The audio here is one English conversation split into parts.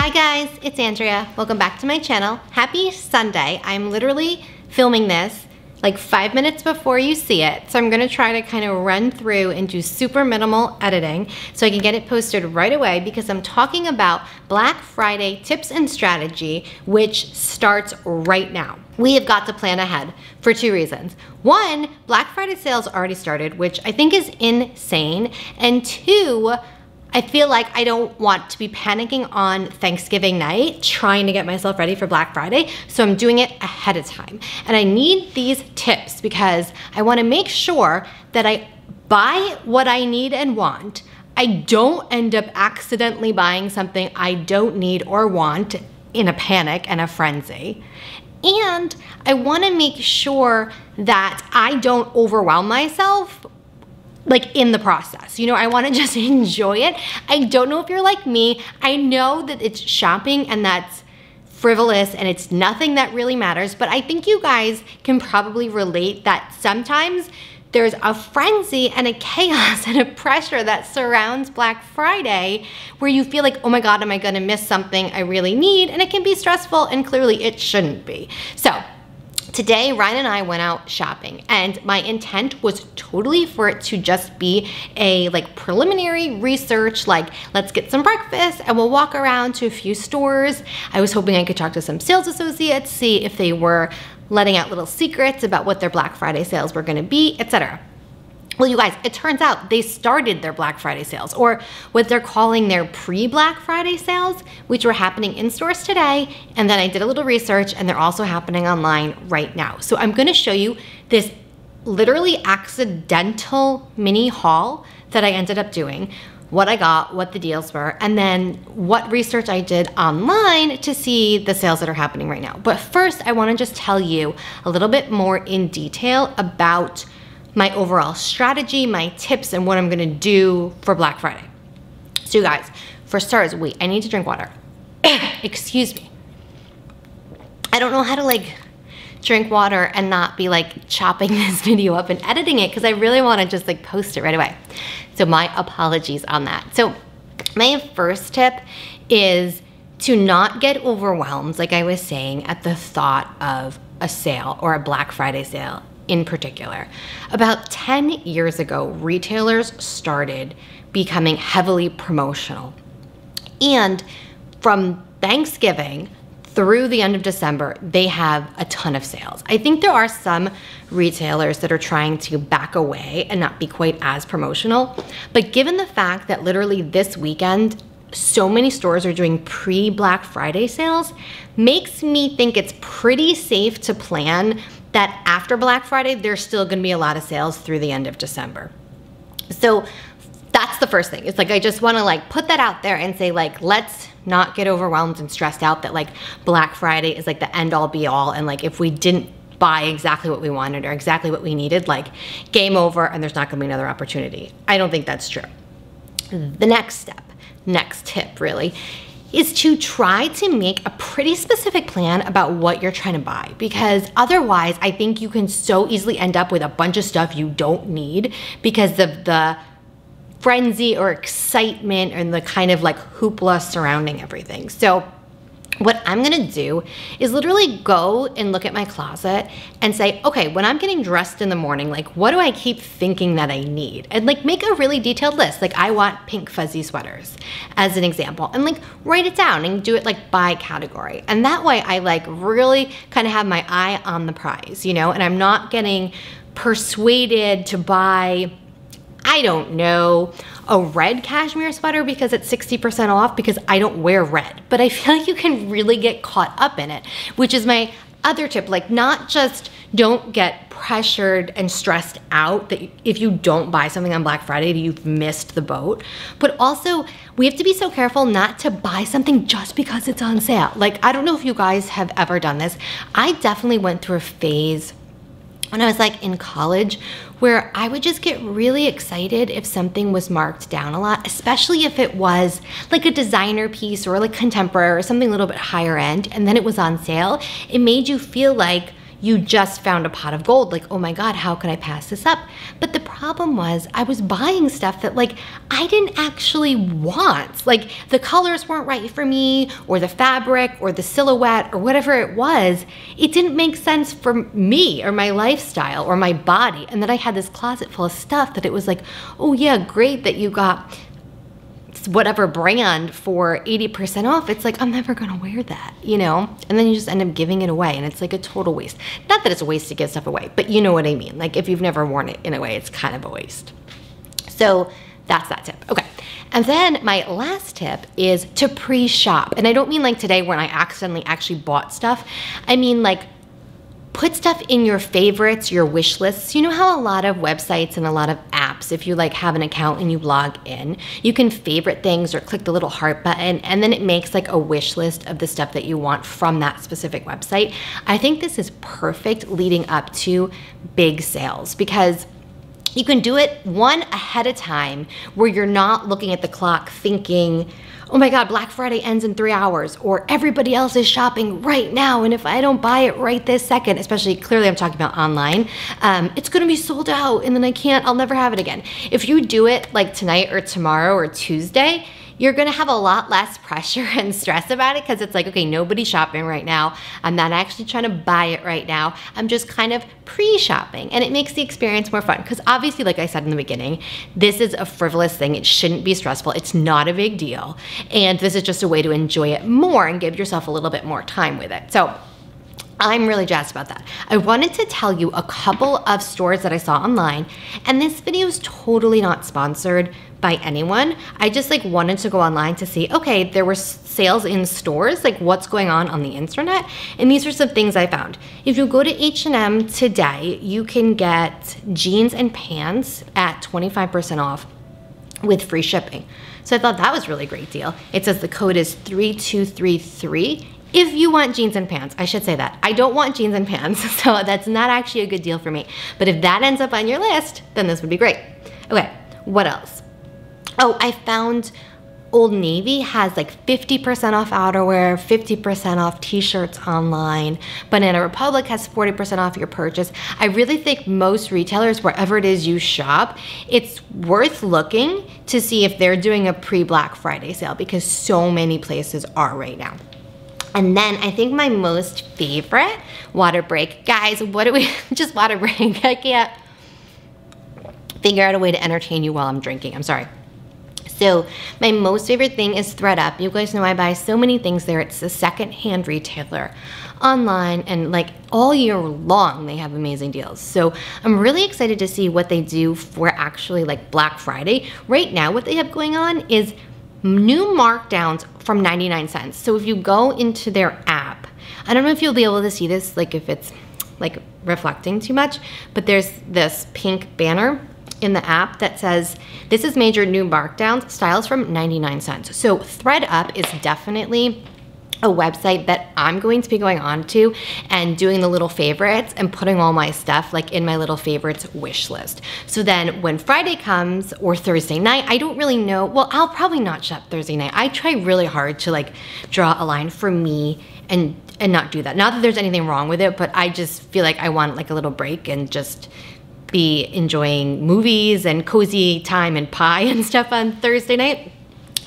Hi guys, it's Andrea. Welcome back to my channel. Happy Sunday. I'm literally filming this like 5 minutes before you see it. So I'm gonna try to kind of run through and do super minimal editing so I can get it posted right away because I'm talking about Black Friday tips and strategy, which starts right now. We have got to plan ahead for two reasons. One, Black Friday sales already started, which I think is insane. And two, I feel like I don't want to be panicking on Thanksgiving night trying to get myself ready for Black Friday, so I'm doing it ahead of time. And I need these tips because I want to make sure that I buy what I need and want. I don't end up accidentally buying something I don't need or want in a panic and a frenzy. And I want to make sure that I don't overwhelm myself like in the process. You know, I wanna just enjoy it. I don't know if you're like me. I know that it's shopping and that's frivolous and it's nothing that really matters, but I think you guys can probably relate that sometimes there's a frenzy and a chaos and a pressure that surrounds Black Friday where you feel like, oh my God, am I gonna miss something I really need? And it can be stressful and clearly it shouldn't be. So, today, Ryan and I went out shopping and my intent was totally for it to just be a like preliminary research, like let's get some breakfast and we'll walk around to a few stores. I was hoping I could talk to some sales associates, see if they were letting out little secrets about what their Black Friday sales were gonna be, etc. Well, you guys, it turns out they started their Black Friday sales, or what they're calling their pre-Black Friday sales, which were happening in stores today, and then I did a little research, and they're also happening online right now. So I'm gonna show you this literally accidental mini haul that I ended up doing, what I got, what the deals were, and then what research I did online to see the sales that are happening right now. But first, I wanna just tell you a little bit more in detail about my overall strategy, my tips, and what I'm gonna do for Black Friday. So you guys, for starters, wait, I need to drink water. Excuse me. I don't know how to like drink water and not be like chopping this video up and editing it because I really wanna just like post it right away. So my apologies on that. So my first tip is to not get overwhelmed, like I was saying, at the thought of a sale or a Black Friday sale in particular. About 10 years ago, retailers started becoming heavily promotional. And from Thanksgiving through the end of December, they have a ton of sales. I think there are some retailers that are trying to back away and not be quite as promotional. But given the fact that literally this weekend, so many stores are doing pre-Black Friday sales, makes me think it's pretty safe to plan that after Black Friday, there's still gonna be a lot of sales through the end of December. So that's the first thing. It's like, I just wanna like put that out there and say like, let's not get overwhelmed and stressed out that like Black Friday is like the end all be all. And like, if we didn't buy exactly what we wanted or exactly what we needed, like game over and there's not gonna be another opportunity. I don't think that's true. The next step, next tip really, is to try to make a pretty specific plan about what you're trying to buy, because otherwise I think you can so easily end up with a bunch of stuff you don't need because of the frenzy or excitement and the kind of like hoopla surrounding everything. So what I'm gonna do is literally go and look at my closet and say, okay, when I'm getting dressed in the morning, like what do I keep thinking that I need? And like make a really detailed list. Like I want pink fuzzy sweaters as an example, and like write it down and do it like by category. And that way I like really kind of have my eye on the prize, you know, and I'm not getting persuaded to buy, I don't know, a red cashmere sweater because it's 60% off because I don't wear red. But I feel like you can really get caught up in it, which is my other tip. Like not just don't get pressured and stressed out that if you don't buy something on Black Friday, you've missed the boat. But also we have to be so careful not to buy something just because it's on sale. Like, I don't know if you guys have ever done this. I definitely went through a phase when I was like in college where I would just get really excited if something was marked down a lot, especially if it was like a designer piece or like contemporary or something a little bit higher end and then it was on sale. It made you feel like you just found a pot of gold. Like, oh my God, how could I pass this up? But the problem was I was buying stuff that like I didn't actually want. Like the colors weren't right for me, or the fabric or the silhouette or whatever it was. It didn't make sense for me or my lifestyle or my body. And then I had this closet full of stuff that it was like, oh yeah, great that you got whatever brand for 80% off. It's like, I'm never gonna wear that, you know? And then you just end up giving it away, and it's like a total waste. Not that it's a waste to give stuff away, but you know what I mean. Like if you've never worn it, in a way, it's kind of a waste. So that's that tip. Okay. And then my last tip is to pre-shop. And I don't mean like today when I accidentally actually bought stuff. I mean like put stuff in your favorites, your wish lists. You know how a lot of websites and a lot of apps, if you like have an account and you log in, you can favorite things or click the little heart button, and then it makes like a wish list of the stuff that you want from that specific website. I think this is perfect leading up to big sales, because you can do it one ahead of time where you're not looking at the clock thinking, oh my God, Black Friday ends in 3 hours, or everybody else is shopping right now, and if I don't buy it right this second, especially clearly I'm talking about online, it's gonna be sold out and then I'll never have it again. If you do it like tonight or tomorrow or Tuesday, you're gonna have a lot less pressure and stress about it, because it's like, okay, nobody's shopping right now. I'm not actually trying to buy it right now. I'm just kind of pre-shopping, and it makes the experience more fun. Because obviously, like I said in the beginning, this is a frivolous thing. It shouldn't be stressful. It's not a big deal. And this is just a way to enjoy it more and give yourself a little bit more time with it. So I'm really jazzed about that. I wanted to tell you a couple of stores that I saw online, and this video is totally not sponsored by anyone. I just like wanted to go online to see, okay, there were sales in stores, like what's going on the internet, and these are some things I found. If you go to H&M today, you can get jeans and pants at 25% off with free shipping. So I thought that was a really great deal. It says the code is 3233. If you want jeans and pants, I should say that. I don't want jeans and pants, so that's not actually a good deal for me. But if that ends up on your list, then this would be great. Okay, what else? Oh, I found Old Navy has like 50% off outerwear, 50% off t-shirts online. Banana Republic has 40% off your purchase. I really think most retailers, wherever it is you shop, it's worth looking to see if they're doing a pre-Black Friday sale, because so many places are right now. And then I think my most favorite, water break. Guys, what do we, just water break. I can't figure out a way to entertain you while I'm drinking. I'm sorry. So my most favorite thing is ThredUp. You guys know I buy so many things there. It's a secondhand retailer online, and like all year long they have amazing deals. So I'm really excited to see what they do for actually like Black Friday. Right now what they have going on is new markdowns from 99 cents. So if you go into their app, I don't know if you'll be able to see this, like if it's like reflecting too much, but there's this pink banner in the app that says, this is major new markdowns, styles from 99 cents. So ThredUp is definitely a website that I'm going to be going on to and doing the little favorites and putting all my stuff like in my little favorites wish list. So then when Friday comes or Thursday night, I don't really know, well, I'll probably not shop Thursday night. I try really hard to like draw a line for me and not do that. Not that there's anything wrong with it, but I just feel like I want like a little break and just be enjoying movies and cozy time and pie and stuff on Thursday night.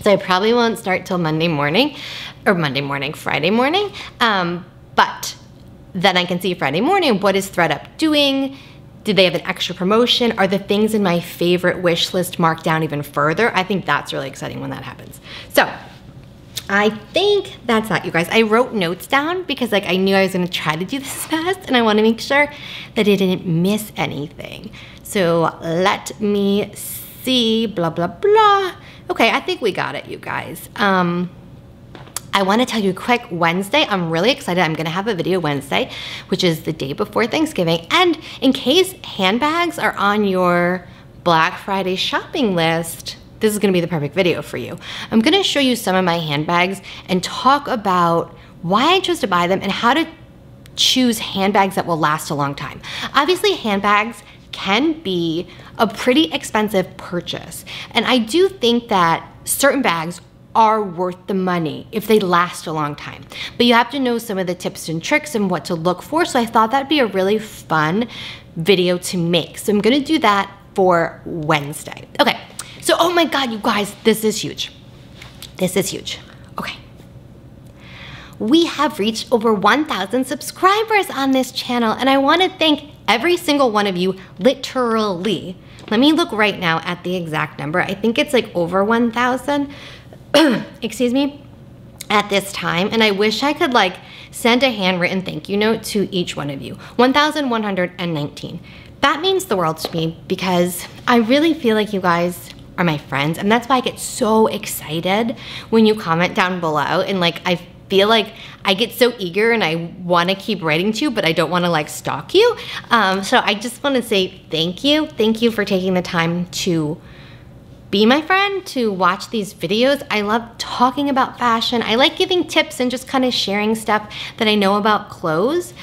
So I probably won't start till Monday morning, or Friday morning. But then I can see Friday morning, what is ThredUp doing? Do they have an extra promotion? Are the things in my favorite wish list marked down even further? I think that's really exciting when that happens. So I think that's that, you guys. I wrote notes down because like I knew I was gonna try to do this fast, and I wanna make sure that I didn't miss anything. So let me see, blah, blah, blah. Okay, I think we got it, you guys. I want to tell you a quick Wednesday. I'm really excited. I'm going to have a video Wednesday, which is the day before Thanksgiving. And in case handbags are on your Black Friday shopping list, this is going to be the perfect video for you. I'm going to show you some of my handbags and talk about why I chose to buy them and how to choose handbags that will last a long time. Obviously, handbags can be a pretty expensive purchase. And I do think that certain bags are worth the money if they last a long time. But you have to know some of the tips and tricks and what to look for. So I thought that'd be a really fun video to make. So I'm gonna do that for Wednesday. Okay, so oh my God, you guys, this is huge. This is huge. Okay. We have reached over 1,000 subscribers on this channel, and I wanna thank every single one of you, literally. Let me look right now at the exact number. I think it's like over 1,000. Excuse me, at this time, and I wish I could like send a handwritten thank you note to each one of you. 1,119. That means the world to me because I really feel like you guys are my friends, and that's why I get so excited when you comment down below, and like I feel like I get so eager and I want to keep writing to you, but I don't want to like stalk you. So I just want to say thank you. Thank you for taking the time to be my friend, to watch these videos. I love talking about fashion. I like giving tips and just kind of sharing stuff that I know about clothes.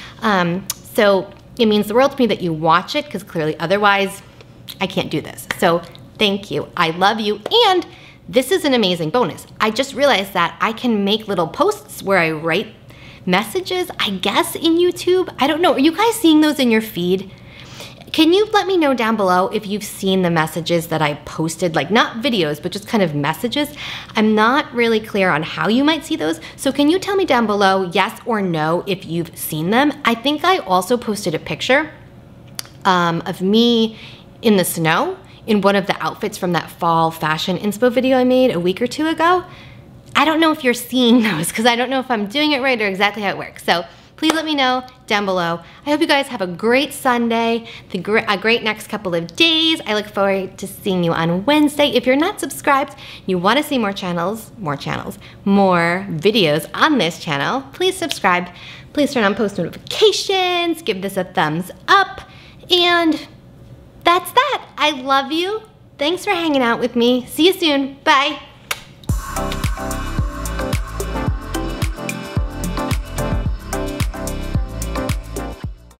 So it means the world to me that you watch it, because clearly otherwise I can't do this. So thank you, I love you. And this is an amazing bonus. I just realized that I can make little posts where I write messages, I guess, in YouTube. I don't know, are you guys seeing those in your feed? Can you let me know down below if you've seen the messages that I posted, like not videos, but just kind of messages? I'm not really clear on how you might see those. So can you tell me down below, yes or no, if you've seen them? I think I also posted a picture of me in the snow in one of the outfits from that fall fashion inspo video I made a week or two ago. I don't know if you're seeing those because I don't know if I'm doing it right or exactly how it works. So please let me know down below. I hope you guys have a great Sunday, a great next couple of days. I look forward to seeing you on Wednesday. If you're not subscribed, you want to see more videos on this channel, please subscribe. Please turn on post notifications, give this a thumbs up, and that's that. I love you. Thanks for hanging out with me. See you soon. Bye.